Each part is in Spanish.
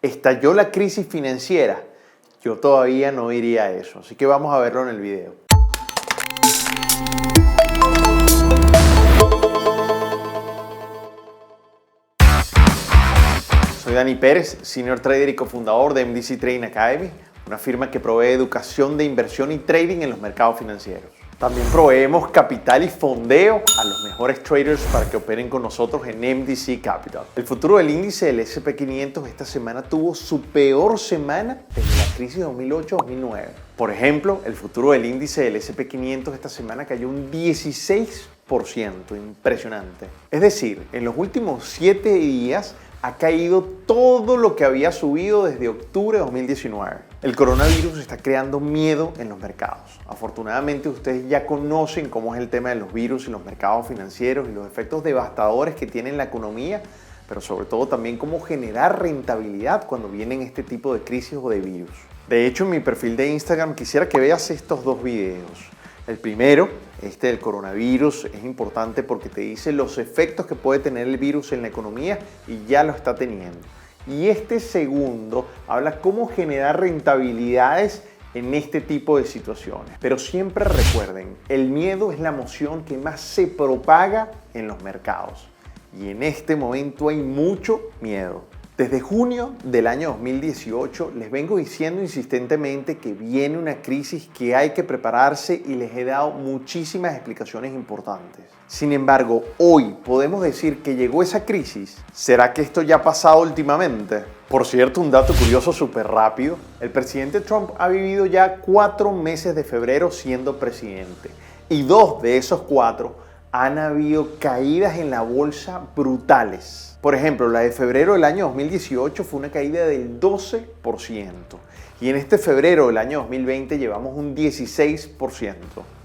¿Estalló la crisis financiera? Yo todavía no diría eso, así que vamos a verlo en el video. Soy Dani Pérez, Senior Trader y cofundador de MDC Trading Academy, una firma que provee educación de inversión y trading en los mercados financieros. También proveemos capital y fondeo a los mejores traders para que operen con nosotros en MDC Capital. El futuro del índice del S&P 500 esta semana tuvo su peor semana desde la crisis de 2008-2009. Por ejemplo, el futuro del índice del S&P 500 esta semana cayó un 16%, impresionante. Es decir, en los últimos 7 días ha caído todo lo que había subido desde octubre de 2019. El coronavirus está creando miedo en los mercados. Afortunadamente ustedes ya conocen cómo es el tema de los virus en los mercados financieros y los efectos devastadores que tiene en la economía, pero sobre todo también cómo generar rentabilidad cuando vienen este tipo de crisis o de virus. De hecho, en mi perfil de Instagram quisiera que veas estos 2 videos. El primero, este del coronavirus, es importante porque te dice los efectos que puede tener el virus en la economía y ya lo está teniendo. Y este segundo habla cómo generar rentabilidades en este tipo de situaciones. Pero siempre recuerden, el miedo es la emoción que más se propaga en los mercados. Y en este momento hay mucho miedo. Desde junio del año 2018 les vengo diciendo insistentemente que viene una crisis que hay que prepararse y les he dado muchísimas explicaciones importantes. Sin embargo, hoy podemos decir que llegó esa crisis. ¿Será que esto ya ha pasado últimamente? Por cierto, un dato curioso súper rápido. El presidente Trump ha vivido ya 4 meses de febrero siendo presidente. Y 2 de esos 4 han habido caídas en la bolsa brutales. Por ejemplo, la de febrero del año 2018 fue una caída del 12%. Y en este febrero del año 2020 llevamos un 16%.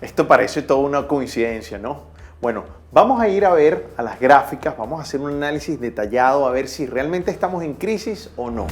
Esto parece toda una coincidencia, ¿no? Bueno, vamos a ir a ver a las gráficas, vamos a hacer un análisis detallado a ver si realmente estamos en crisis o no.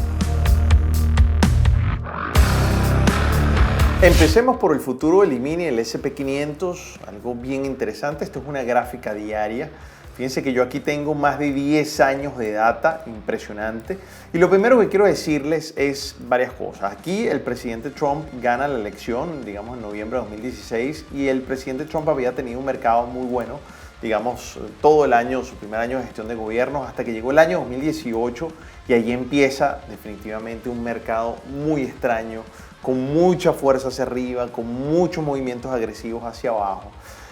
Empecemos por el futuro del mini, el S&P 500, algo bien interesante. Esto es una gráfica diaria. Fíjense que yo aquí tengo más de 10 años de data, impresionante. Y lo primero que quiero decirles es varias cosas. Aquí el presidente Trump gana la elección, digamos, en noviembre de 2016, y el presidente Trump había tenido un mercado muy bueno, digamos, todo el año, su primer año de gestión de gobierno, hasta que llegó el año 2018, y ahí empieza definitivamente un mercado muy extraño, con mucha fuerza hacia arriba, con muchos movimientos agresivos hacia abajo.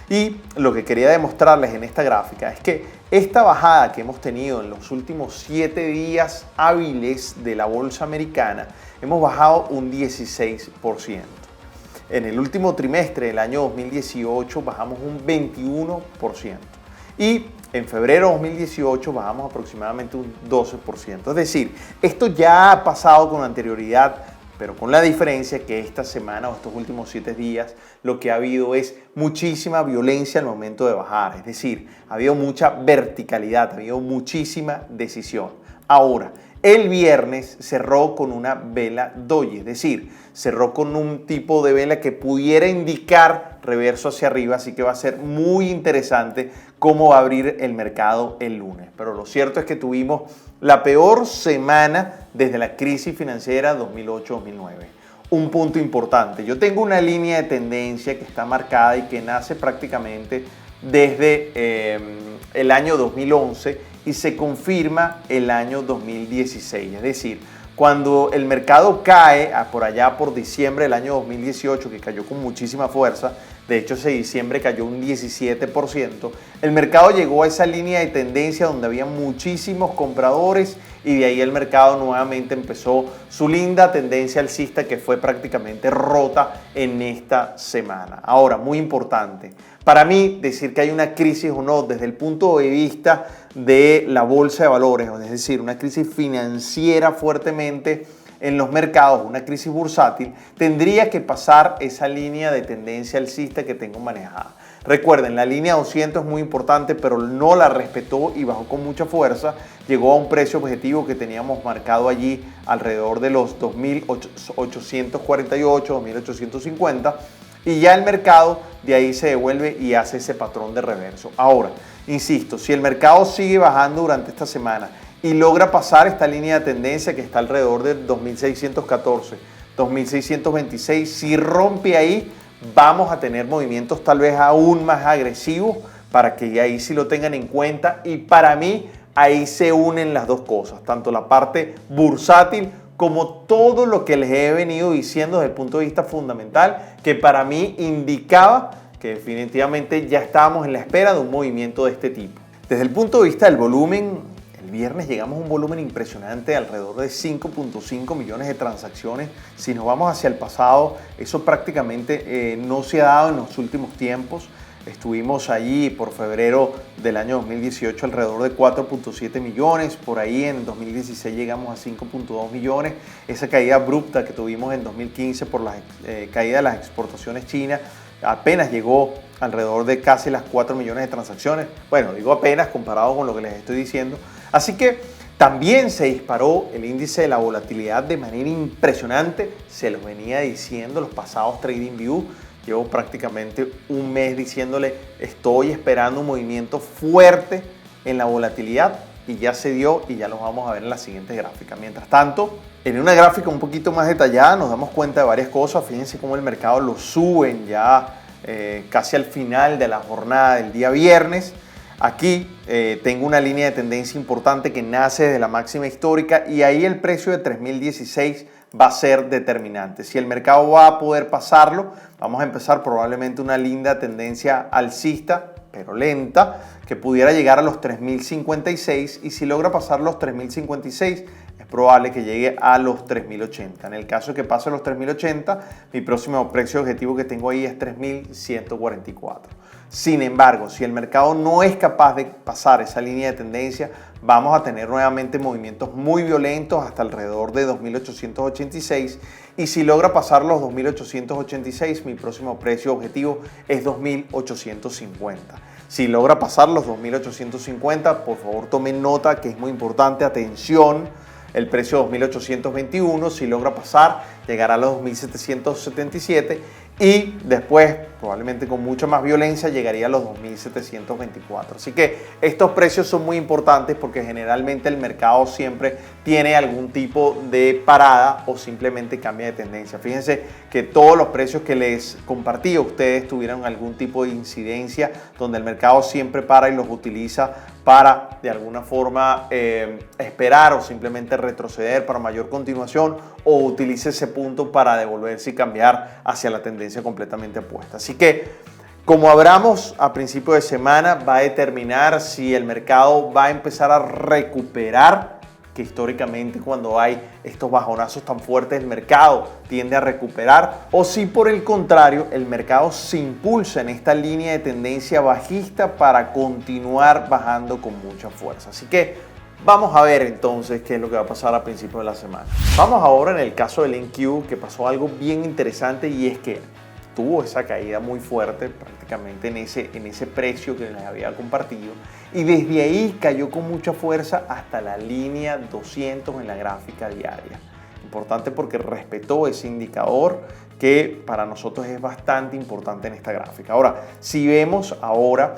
Y lo que quería demostrarles en esta gráfica es que esta bajada que hemos tenido en los últimos 7 días hábiles de la bolsa americana, hemos bajado un 16%. En el último trimestre del año 2018 bajamos un 21%. Y en febrero de 2018 bajamos aproximadamente un 12%. Es decir, esto ya ha pasado con anterioridad, pero con la diferencia que esta semana o estos últimos 7 días lo que ha habido es muchísima violencia al momento de bajar. Es decir, ha habido mucha verticalidad, ha habido muchísima decisión. Ahora, el viernes cerró con una vela doji, es decir, cerró con un tipo de vela que pudiera indicar reverso hacia arriba, así que va a ser muy interesante cómo va a abrir el mercado el lunes. Pero lo cierto es que tuvimos la peor semana desde la crisis financiera 2008-2009. Un punto importante, yo tengo una línea de tendencia que está marcada y que nace prácticamente desde el año 2011 y se confirma el año 2016, es decir, cuando el mercado cae por allá por diciembre del año 2018, que cayó con muchísima fuerza, de hecho ese diciembre cayó un 17%, el mercado llegó a esa línea de tendencia donde había muchísimos compradores y de ahí el mercado nuevamente empezó su linda tendencia alcista que fue prácticamente rota en esta semana. Ahora, muy importante, para mí decir que hay una crisis o no desde el punto de vista de la bolsa de valores, es decir, una crisis financiera fuertemente en los mercados, una crisis bursátil, tendría que pasar esa línea de tendencia alcista que tengo manejada. Recuerden, la línea 200 es muy importante, pero no la respetó y bajó con mucha fuerza. Llegó a un precio objetivo que teníamos marcado allí alrededor de los 2.848, 2.850. Y ya el mercado de ahí se devuelve y hace ese patrón de reverso. Ahora, insisto, si el mercado sigue bajando durante esta semana y logra pasar esta línea de tendencia que está alrededor de 2.614, 2.626, si rompe ahí, vamos a tener movimientos tal vez aún más agresivos para que ahí sí lo tengan en cuenta. Y para mí ahí se unen las dos cosas, tanto la parte bursátil como todo lo que les he venido diciendo desde el punto de vista fundamental, que para mí indicaba que definitivamente ya estábamos en la espera de un movimiento de este tipo. Desde el punto de vista del volumen, el viernes llegamos a un volumen impresionante, alrededor de 5.5 millones de transacciones. Si nos vamos hacia el pasado, eso prácticamente no se ha dado en los últimos tiempos. Estuvimos allí por febrero del año 2018 alrededor de 4.7 millones, por ahí en 2016 llegamos a 5.2 millones. Esa caída abrupta que tuvimos en 2015 por la caída de las exportaciones chinas apenas llegó alrededor de casi las 4 millones de transacciones. Bueno, digo apenas comparado con lo que les estoy diciendo. Así que también se disparó el índice de la volatilidad de manera impresionante. Se los venía diciendo los pasados TradingView. Llevo prácticamente un mes diciéndole, estoy esperando un movimiento fuerte en la volatilidad y ya se dio y ya lo vamos a ver en la siguiente gráfica. Mientras tanto, en una gráfica un poquito más detallada nos damos cuenta de varias cosas. Fíjense cómo el mercado lo suben ya casi al final de la jornada del día viernes. Aquí tengo una línea de tendencia importante que nace desde la máxima histórica y ahí el precio de 3.016 va a ser determinante. Si el mercado va a poder pasarlo, vamos a empezar probablemente una linda tendencia alcista, pero lenta, que pudiera llegar a los 3.056 y si logra pasar los 3.056 es probable que llegue a los 3.080. En el caso de que pase los 3.080, mi próximo precio objetivo que tengo ahí es 3.144. Sin embargo, si el mercado no es capaz de pasar esa línea de tendencia, vamos a tener nuevamente movimientos muy violentos hasta alrededor de 2.886 y si logra pasar los 2.886, mi próximo precio objetivo es 2.850. Si logra pasar los 2.850, por favor tomen nota que es muy importante, atención, el precio 2.821, si logra pasar, llegará a los 2.777 y después, probablemente con mucha más violencia, llegaría a los 2.724. Así que estos precios son muy importantes porque generalmente el mercado siempre tiene algún tipo de parada o simplemente cambia de tendencia. Fíjense que todos los precios que les compartí a ustedes tuvieron algún tipo de incidencia donde el mercado siempre para y los utiliza para de alguna forma esperar o simplemente retroceder para mayor continuación o utilice ese punto para devolverse y cambiar hacia la tendencia completamente opuesta. Así que como hablamos a principio de semana va a determinar si el mercado va a empezar a recuperar, que históricamente cuando hay estos bajonazos tan fuertes el mercado tiende a recuperar, o si por el contrario el mercado se impulsa en esta línea de tendencia bajista para continuar bajando con mucha fuerza. Así que vamos a ver entonces qué es lo que va a pasar a principios de la semana. Vamos ahora en el caso del NQ, que pasó algo bien interesante y es que tuvo esa caída muy fuerte prácticamente en ese precio que les había compartido y desde ahí cayó con mucha fuerza hasta la línea 200 en la gráfica diaria. Importante porque respetó ese indicador que para nosotros es bastante importante en esta gráfica. Ahora, si vemos ahora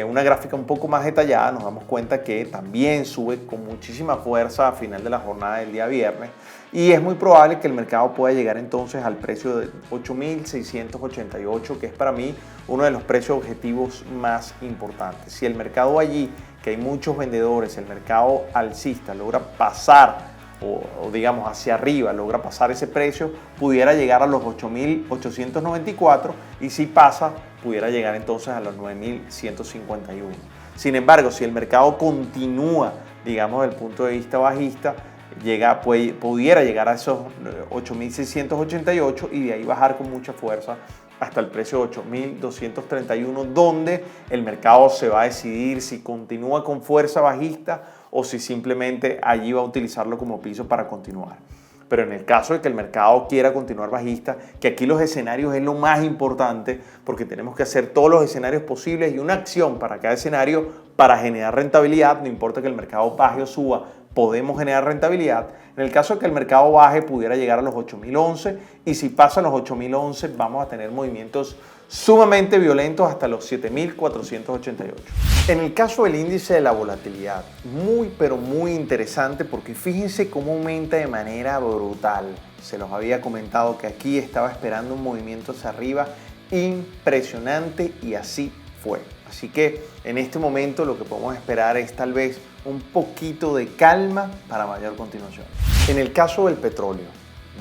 una gráfica un poco más detallada, nos damos cuenta que también sube con muchísima fuerza a final de la jornada del día viernes y es muy probable que el mercado pueda llegar entonces al precio de 8.688, que es para mí uno de los precios objetivos más importantes. Si el mercado allí, que hay muchos vendedores, el mercado alcista logra pasar o digamos hacia arriba, logra pasar ese precio, pudiera llegar a los 8.894 y si pasa, pudiera llegar entonces a los 9.151. Sin embargo, si el mercado continúa, digamos, desde el punto de vista bajista, pudiera llegar a esos 8.688 y de ahí bajar con mucha fuerza hasta el precio de 8.231, donde el mercado se va a decidir si continúa con fuerza bajista o si simplemente allí va a utilizarlo como piso para continuar. Pero en el caso de que el mercado quiera continuar bajista, que aquí los escenarios es lo más importante porque tenemos que hacer todos los escenarios posibles y una acción para cada escenario para generar rentabilidad, no importa que el mercado baje o suba, podemos generar rentabilidad. En el caso de que el mercado baje, pudiera llegar a los 8.011 y si pasa a los 8.011 vamos a tener movimientos sumamente violentos hasta los 7.488. En el caso del índice de la volatilidad, pero muy interesante porque fíjense cómo aumenta de manera brutal. Se los había comentado que aquí estaba esperando un movimiento hacia arriba impresionante y así fue. Así que en este momento lo que podemos esperar es tal vez un poquito de calma para mayor continuación. En el caso del petróleo,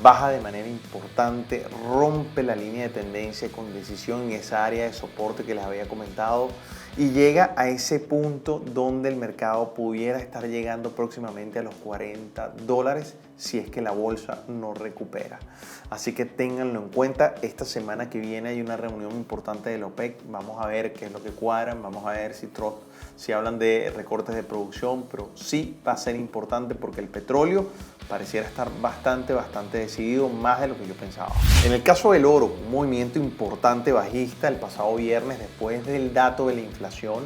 baja de manera importante, rompe la línea de tendencia con decisión en esa área de soporte que les había comentado y llega a ese punto donde el mercado pudiera estar llegando próximamente a los $40 si es que la bolsa no recupera. Así que ténganlo en cuenta, esta semana que viene hay una reunión importante de la OPEC, vamos a ver qué es lo que cuadran, vamos a ver si hablan de recortes de producción, pero sí va a ser importante porque el petróleo pareciera estar bastante decidido, más de lo que yo pensaba. En el caso del oro, un movimiento importante bajista el pasado viernes después del dato de la inflación.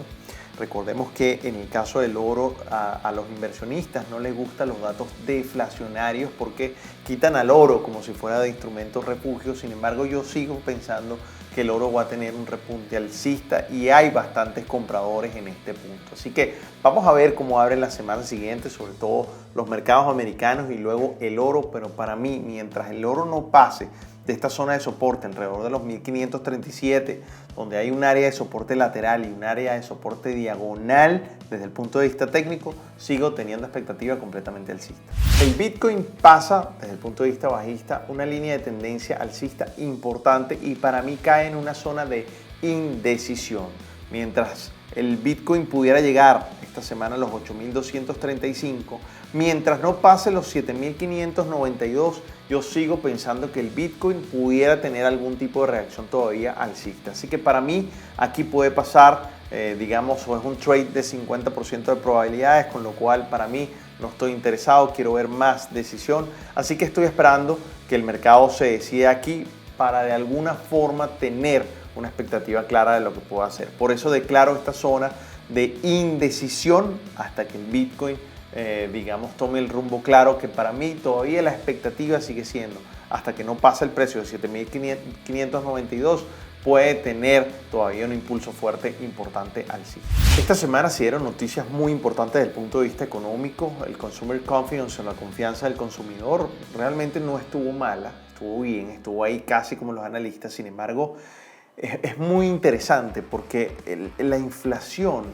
Recordemos que en el caso del oro a los inversionistas no les gustan los datos deflacionarios porque quitan al oro como si fuera de instrumento refugio. Sin embargo, yo sigo pensando que el oro va a tener un repunte alcista y hay bastantes compradores en este punto. Así que vamos a ver cómo abren la semana siguiente, sobre todo los mercados americanos y luego el oro. Pero para mí, mientras el oro no pase de esta zona de soporte alrededor de los 1537, donde hay un área de soporte lateral y un área de soporte diagonal desde el punto de vista técnico, sigo teniendo expectativa completamente alcista. El Bitcoin pasa desde el punto de vista bajista una línea de tendencia alcista importante y para mí cae en una zona de indecisión. Mientras el Bitcoin pudiera llegar esta semana a los 8.235, mientras no pase los 7.592, yo sigo pensando que el Bitcoin pudiera tener algún tipo de reacción todavía alcista. Así que para mí aquí puede pasar, digamos, o es un trade de 50% de probabilidades, con lo cual para mí no estoy interesado, quiero ver más decisión. Así que estoy esperando que el mercado se decida aquí para de alguna forma tener una expectativa clara de lo que puedo hacer. Por eso declaro esta zona de indecisión hasta que el Bitcoin digamos, tome el rumbo claro, que para mí todavía la expectativa sigue siendo, hasta que no pase el precio de 7.592, puede tener todavía un impulso fuerte importante alcista. Esta semana se dieron noticias muy importantes desde el punto de vista económico. El Consumer Confidence, la confianza del consumidor, realmente no estuvo mala, estuvo bien, estuvo ahí casi como los analistas. Sin embargo, es muy interesante porque la inflación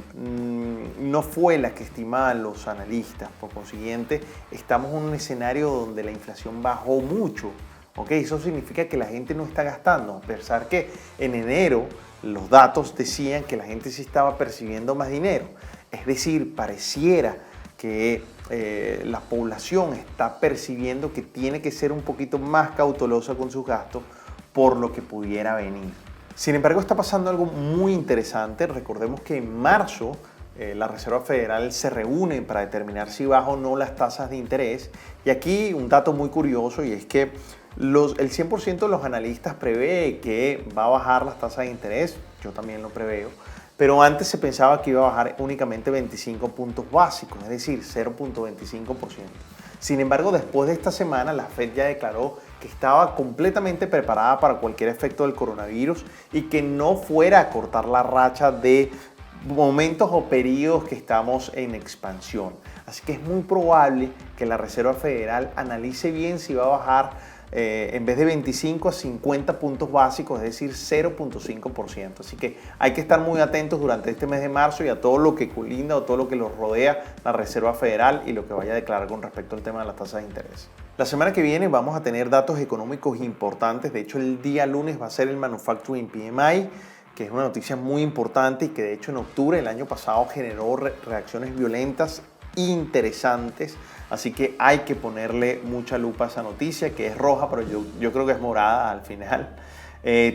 no fue la que estimaban los analistas. Por consiguiente, estamos en un escenario donde la inflación bajó mucho. ¿Okay? Eso significa que la gente no está gastando. A pesar que en enero los datos decían que la gente sí estaba percibiendo más dinero. Es decir, pareciera que la población está percibiendo que tiene que ser un poquito más cautelosa con sus gastos por lo que pudiera venir. Sin embargo, está pasando algo muy interesante. Recordemos que en marzo la Reserva Federal se reúne para determinar si baja o no las tasas de interés. Y aquí un dato muy curioso, y es que el 100% de los analistas prevé que va a bajar las tasas de interés. Yo también lo preveo. Pero antes se pensaba que iba a bajar únicamente 25 puntos básicos, es decir, 0.25%. Sin embargo, después de esta semana, la Fed ya declaró que estaba completamente preparada para cualquier efecto del coronavirus y que no fuera a cortar la racha de momentos o periodos que estamos en expansión. Así que es muy probable que la Reserva Federal analice bien si va a bajar en vez de 25 a 50 puntos básicos, es decir, 0.5%. Así que hay que estar muy atentos durante este mes de marzo y a todo lo que colinda o todo lo que los rodea la Reserva Federal y lo que vaya a declarar con respecto al tema de las tasas de interés. La semana que viene vamos a tener datos económicos importantes. De hecho, el día lunes va a ser el Manufacturing PMI, que es una noticia muy importante y que de hecho en octubre del año pasado generó reacciones violentas interesantes. Así que hay que ponerle mucha lupa a esa noticia, que es roja, pero yo creo que es morada al final.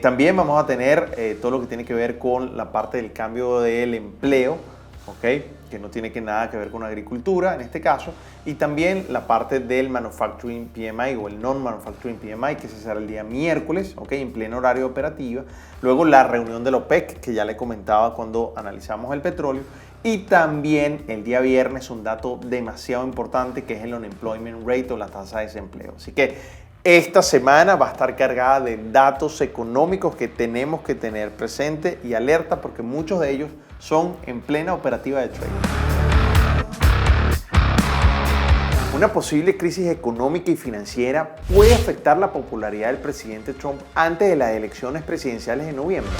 También vamos a tener todo lo que tiene que ver con la parte del cambio del empleo, ¿okay? Que no tiene nada que ver con agricultura en este caso, y también la parte del Manufacturing PMI o el Non-Manufacturing PMI, que se será el día miércoles, ¿okay? En pleno horario de operativa. Luego la reunión de la OPEC, que ya le comentaba cuando analizamos el petróleo. Y también el día viernes un dato demasiado importante que es el Unemployment Rate o la tasa de desempleo. Así que Esta semana va a estar cargada de datos económicos que tenemos que tener presente y alerta porque muchos de ellos son en plena operativa de trading. Una posible crisis económica y financiera puede afectar la popularidad del presidente Trump antes de las elecciones presidenciales de noviembre.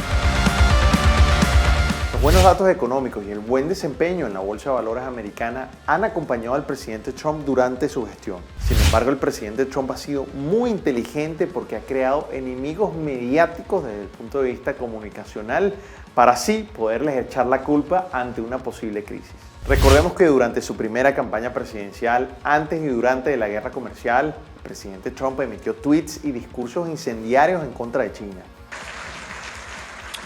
Los buenos datos económicos y el buen desempeño en la Bolsa de Valores americana han acompañado al presidente Trump durante su gestión. Sin embargo, el presidente Trump ha sido muy inteligente porque ha creado enemigos mediáticos desde el punto de vista comunicacional para así poderles echar la culpa ante una posible crisis. Recordemos que durante su primera campaña presidencial, antes y durante la guerra comercial, el presidente Trump emitió tweets y discursos incendiarios en contra de China.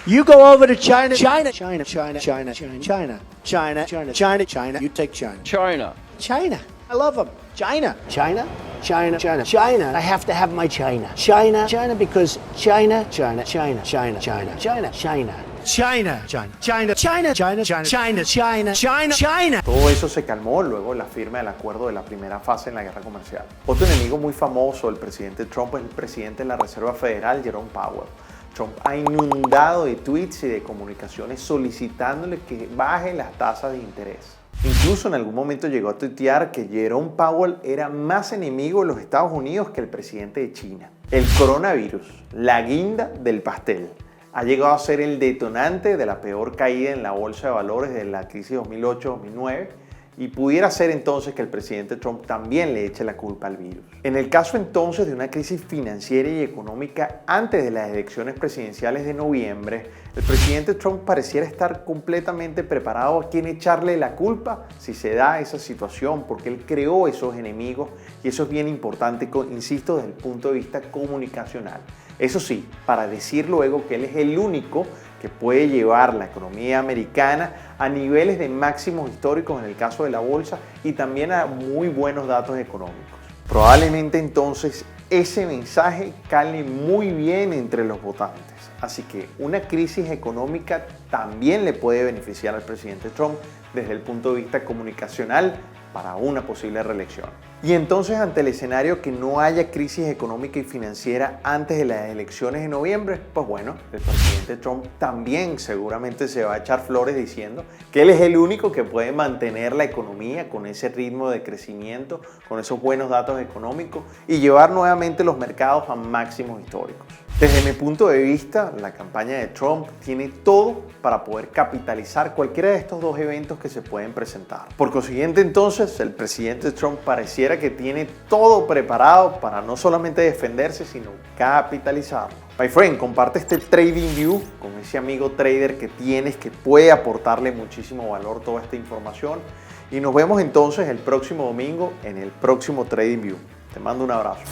You go over to China, China, China, China, China, China, China, China, China, China. You take China. China. China. I love them. China. China. China. China. China. I have to have my China. China. China because China. China. China. China. China. China. China. China. China. China. China. China. China. China. China. China. Todo eso se calmó luego de la firma del acuerdo de la primera fase en la guerra comercial. Otro enemigo muy famoso del presidente Trump es el presidente de la Reserva Federal, Jerome Powell. Trump ha inundado de tweets y de comunicaciones solicitándole que baje las tasas de interés. Incluso en algún momento llegó a tuitear que Jerome Powell era más enemigo de los Estados Unidos que el presidente de China. El coronavirus, la guinda del pastel, ha llegado a ser el detonante de la peor caída en la bolsa de valores de la crisis 2008-2009 y pudiera ser entonces que el presidente Trump también le eche la culpa al virus. En el caso entonces de una crisis financiera y económica antes de las elecciones presidenciales de noviembre, el presidente Trump pareciera estar completamente preparado a quién echarle la culpa si se da esa situación, porque él creó esos enemigos y eso es bien importante, insisto, desde el punto de vista comunicacional. Eso sí, para decir luego que él es el único que puede llevar la economía americana a niveles de máximos históricos en el caso de la bolsa y también a muy buenos datos económicos. Probablemente entonces ese mensaje cale muy bien entre los votantes. Así que una crisis económica también le puede beneficiar al presidente Trump desde el punto de vista comunicacional para una posible reelección. Y entonces, ante el escenario que no haya crisis económica y financiera antes de las elecciones de noviembre, pues bueno, el presidente Trump también seguramente se va a echar flores diciendo que él es el único que puede mantener la economía con ese ritmo de crecimiento, con esos buenos datos económicos y llevar nuevamente los mercados a máximos históricos. Desde mi punto de vista, la campaña de Trump tiene todo para poder capitalizar cualquiera de estos dos eventos que se pueden presentar. Por consiguiente, entonces, el presidente Trump pareciera que tiene todo preparado para no solamente defenderse, sino capitalizarlo. My friend, comparte este Trading View con ese amigo trader que tienes que puede aportarle muchísimo valor toda esta información. Y nos vemos entonces el próximo domingo en el próximo Trading View. Te mando un abrazo.